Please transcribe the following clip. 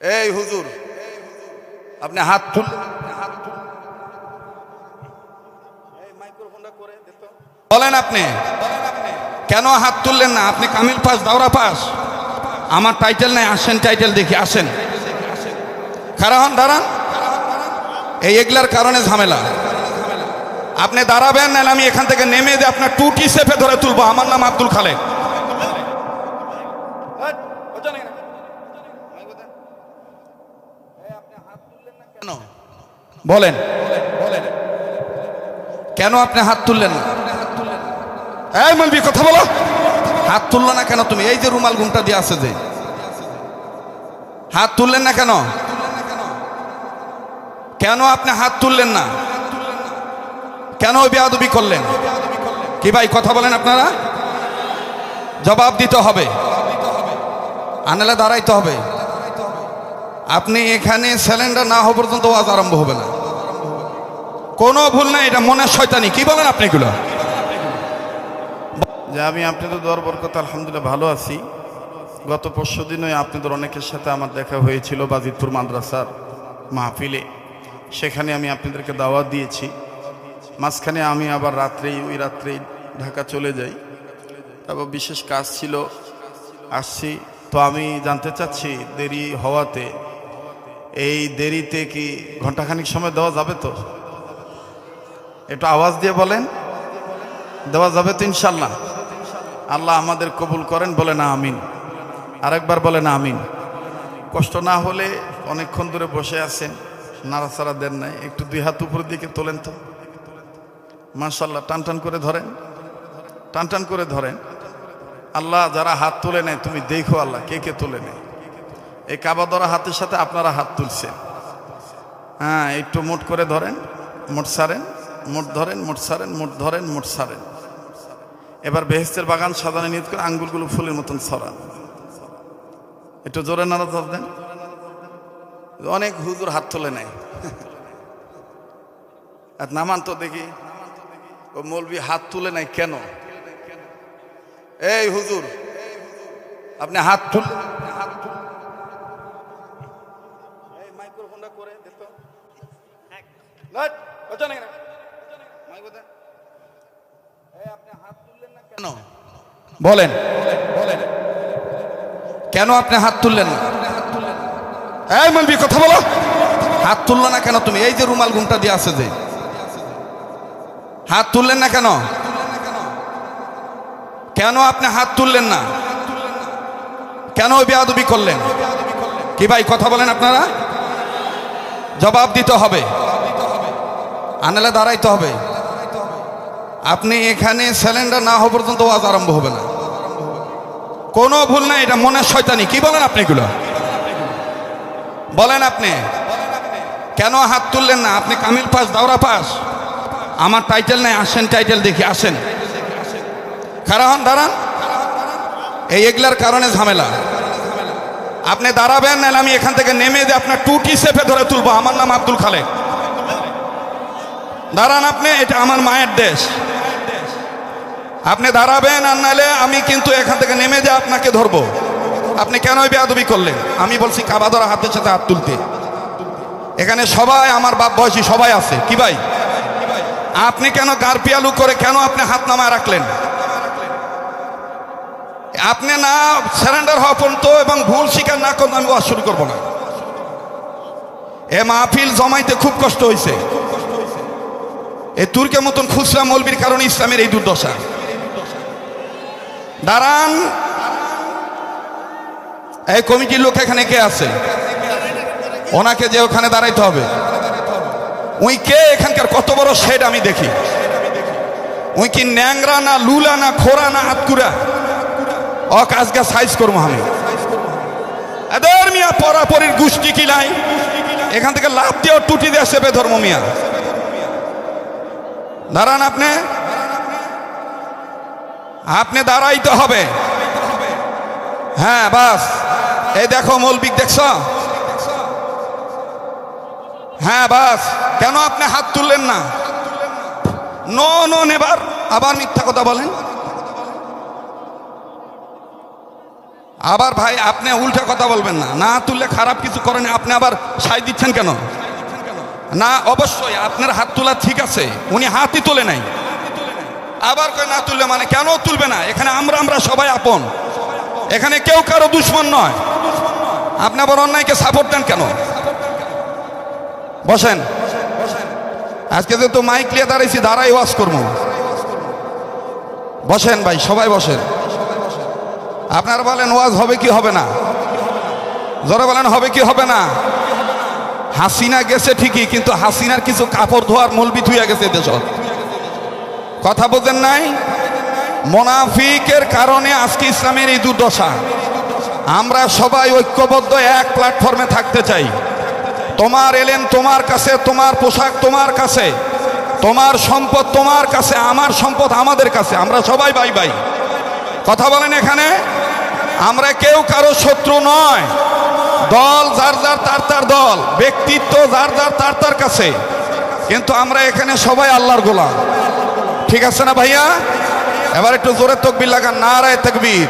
এই হুজুর, আপনি হাত তুল, বলেন আপনি কেন হাত তুললেন না? আপনি কামিল পাস, দাওরা পাস, আমার টাইটেল নাই, আসেন টাইটেল দেখি, আসেন। খারাপ দাঁড়ান, এই এগুলার কারণে ঝামেলা। আপনি দাঁড়াবেন, নাহলে আমি এখান থেকে নেমে দিয়ে আপনার টুটি চেপে ধরে তুলবো। আমার নাম আব্দুল খালেক। বলেন কেন আপনি হাত তুললেন না? এই মালবি, কথা বলো। হাত তুললো না কেন তুমি? এই যে রুমাল ঘুমটা দিয়ে আছে, যে হাত তুললেন না কেন? কেন আপনি হাত তুললেন না? কেন বেয়াদবি করলেন? কি ভাই, কথা বলেন আপনারা, জবাব দিতে হবে, আনালে দাঁড়াইতে হবে। আপনি এখানে সিলিন্ডার না হওয়া পর্যন্ত ওয়াজ আরম্ভ হবে না। কোনো ভুল নাই, এটা মনের শয়তানি। কি বলেন আপনি এগুলো? যে আমি আপনাদের দর বরকত আলহামদুলিল্লাহ ভালো আছি। গত পরশু দিনই আপনাদের অনেকের সাথে আমার দেখা হয়েছিল বাজিতপুর মাদ্রাসার মাহফিলে। সেখানে আমি আপনাদেরকে দাওয়াত দিয়েছি। মাঝখানে আমি আবার ওই রাত্রেই ঢাকা চলে যাই। তারপর বিশেষ কাজ ছিল, আসছি। তো আমি জানতে চাচ্ছি, দেরি হওয়াতে, এই দেরিতে কি ঘন্টাখানিক সময় দেওয়া যাবে? তো একটু আওয়াজ দিয়ে বলেন, দেওয়া যাবে তো ইনশাল্লাহ? আল্লাহ আমাদের কবুল করেন, বলে না আমিন। আরেকবার বলে না আমিন। কষ্ট না হলে, অনেকক্ষণ ধরে বসে আছেন, নাড়াচাড়া দেন নাই, একটু দুই হাত উপরের দিকে তোলেন তো। মাশাআল্লাহ, টান টান করে ধরেন, টান টান করে ধরেন। আল্লাহ যারা হাত তুলে নেয়, তুমি দেখো আল্লাহ কে কে তুলে নেয়। এই কাবা ধরা হাতের সাথে আপনারা হাত তুলছেন। হ্যাঁ, একটু মোট করে ধরেন, মোট সারেন, মোট ধরেন, মোট সারেন, মোট ধরেন, মোট সারেন। এবার বেহেশতের বাগান সাজানো নিয়ত করে আঙ্গুলগুলো ফুলের মতন ছড়ান। একটু জোরে নাড়া দেন। অনেক হুজুর হাত তুলে নেয়। আর নামান তো দেখি, ও মৌলবি হাত তুলে নেয় কেন? এই হুজুর, আপনি হাত তুল, মাইক্রোফোনটা করে দিত। কেন বলেন, কেন আপনি হাত তুললেন না? এই মালবি, কথা বলো। হাত তুললো না কেন তুমি? এই যে রুমাল ঘুমটা দিয়ে আছে, যে হাত তুললেন না কেন? কেন আপনি হাত তুললেন না? কেন বেয়াদবি করলেন? কি ভাই, কথা বলেন আপনারা, জবাব দিতে হবে, আনালে দাঁড়াইতে হবে। আপনি এখানে সিলিন্ডার না হওয়া পর্যন্ত ওয়াজ আরম্ভ হবে না। কোনো ভুল নাই, এটা মনের শয়তানি। কি বলেন আপনি এগুলো? বলেন আপনি কেন হাত তুললেন না? আপনি কামিল পাস, দাওরা পাস, আমার টাইটেল নাই, আসেন টাইটেল দেখি, আসেন। খারাপ দাঁড়ান, এই এগুলার কারণে ঝামেলা। আপনি দাঁড়াবেন, নাহলে আমি এখান থেকে নেমে দিয়ে আপনার টুটি চেপে ধরে তুলবো। আমার নাম আব্দুল খালেক। দাঁড়ান আপনি, এটা আমার মায়ের দেশ। আপনি দাঁড়াবেন, আর নাহলে আমি কিন্তু এখান থেকে নেমে দিয়ে আপনাকে ধরবো। আপনি কেন বেয়াদবি করলেন? আমি বলছি কাবা ধরা হাতের সাথে হাত তুলতে। এখানে সবাই আমার বাপ বয়সী সবাই আছে। কি ভাই, আপনি কেন গারপিয়ালু করে কেন আপনি হাত নামায় রাখলেন? আপনি না সারেন্ডার হওয়া পর্যন্ত এবং ভুল স্বীকার না করলে আমি ওয়াজ শুরু করবো না। এ মাহফিল জমাইতে খুব কষ্ট হয়েছে। এই তুর্কের মতন খুচরা মৌলবীর কারণে ইসলামের এই দুর্দশা। দাঁড়ান, এই কমিটির লোক এখানে কে আছে? ওনাকে যে ওখানে দাঁড়াইতে হবে। উই কে? এখানকার কত বড় শেড আমি দেখি। উই কি ন্যাংরা না লুলা না খোরা না হাতকুরা? আজকে সাইজ করবো আমি। এদের মিয়া পরাপরির গোষ্ঠী কি নাই? এখান থেকে লাভ দিয়ে টুটি দিয়ে সেপে ধর্ম মিয়া। দাঁড়ান আপনি, আপনি দাঁড়াইতে হবে। হ্যাঁ বাস, এই দেখো মৌলবিক, দেখছ? হ্যাঁ বাস, কেন আপনি হাত তুললেন না? নো নো নেবার, আবার মিথ্যা কথা বলেন। আবার ভাই আপনি উল্টা কথা বলবেন না, না তুললে খারাপ কিছু করেন, আপনি আবার সাই দিচ্ছেন কেন? না অবশ্যই আপনার হাত তোলা ঠিক আছে, উনি হাতই তোলে নাই, আবার কয় না তুললে মানে কেন তুলবে না? এখানে আমরা সবাই আপন, এখানে কেউ কারো দুশ্মন নয়, আপনি আবার অন্যায়কে সাপোর্ট দেন কেন? বসেন, আজকে যেহেতু মাইক নিয়ে দাঁড়াইছি, দাঁড়াই ওয়াজ করবো। বসেন ভাই, সবাই বসেন। আপনারা বলেন ওয়াজ হবে কি হবে না? জোরে বলেন হবে কি হবে না? হাসিনা গেছে ঠিকই, কিন্তু হাসিনার কিছু কাপড় ধোয়ার মলবি ধুইয়া গেছে দেশ। কথা বোঝেন নাই? মুনাফিকের কারণে আজকে ইসলামের এই দুর্দশা। আমরা সবাই ঐক্যবদ্ধ এক প্ল্যাটফর্মে থাকতে চাই। তোমার এলেন তোমার কাছে, তোমার পোশাক তোমার কাছে, তোমার সম্পদ তোমার কাছে, আমার সম্পদ আমাদের কাছে, আমরা সবাই ভাই ভাই। কথা বলেন, এখানে আমরা কেউ কারো শত্রু নয়। দল যার যার তার দল, ব্যক্তিত্ব যার যার তার কাছে, কিন্তু আমরা এখানে সবাই আল্লাহর গোলাম। ঠিক আছে না ভাইয়া? এবার একটু জোরে তাকবীর লাগান, নারায়ে তাকবীর।